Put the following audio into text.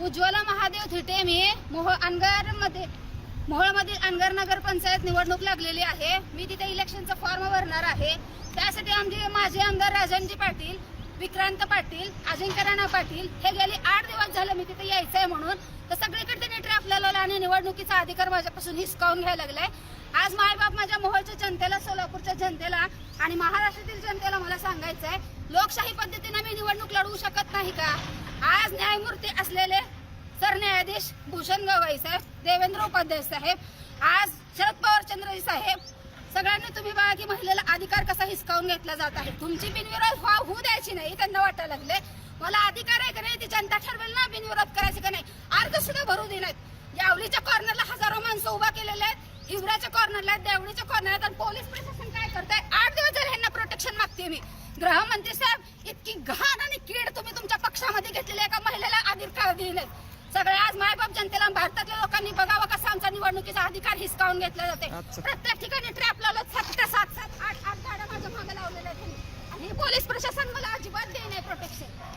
उज्ज्वला महादेव थिटे मी मोहोळमधील अनगर नगर पंचायत निवडणूक लागलेली आहे। मी तिथे इलेक्शनचा फॉर्म भरणार आहे। त्यासाठी आमचे माजी आमदार राजनजी पाटील, विक्रांत पाटील, अजिंक्य राणा पाटील हे गेले 8 दिवस झाले मी तिथे यायचंय म्हणून तर सगळीकडे त्यांनी ट्रॅप लावला आणि निवडणुकीचा अधिकार माझ्यापासून हिसकावून घ्यायला लागलाय। आज मायबाप माझ्या मोहोळच्या जनतेला, सोलापूरच्या जनतेला आणि महाराष्ट्रातील जनतेला मला सांगायचंय, लोकशाही पद्धतीने मी निवडणूक लढवू शकत नाही का? आज न्यायमूर्ती असलेले सरन्यायाधीश भूषण गवई साहेब, देवेंद्र उपाध्याय साहेब, आज शरद पवार चंद्रजी साहेब, सगळ्यांनी तुम्ही बघा की महिलेला अधिकार कसा हिसकावून घेतला जात आहे। तुमची बिनविरोध होऊ द्यायची नाही त्यांना वाटायला लागले। मला अधिकार आहे का नाही ती जनता ठरवेल ना, बिनविरोध करायची का नाही। अर्ज सुद्धा भरू देण्यात यावलीच्या कॉर्नरला हजारो माणसं उभा केलेले आहेत, हिवऱ्याच्या कॉर्नरला, देवळीच्या कॉर्नरला, तर पोलीस प्रशासन काय करताय? 8 दिवस झाले ह्यांना प्रोटेक्शन मागते मी। गृहमंत्री साहेब, इतकी घाण आणि कीड तुम्ही तुमच्या पक्षामध्ये घेतलेली एका महिलेला अधिकार दिले। सगळे आज मायबाप जनतेला, भारतातल्या लोकांनी बघावं कसा आमचा निवडणुकीचा अधिकार हिसकावून घेतला जाते। प्रत्येक ठिकाणी ट्रॅप लावलं, 7 8 गाड्या माझ्या मागे लावलेल्या आहेत आणि पोलीस प्रशासन मला अजिबात देत नाही प्रोटेक्शन।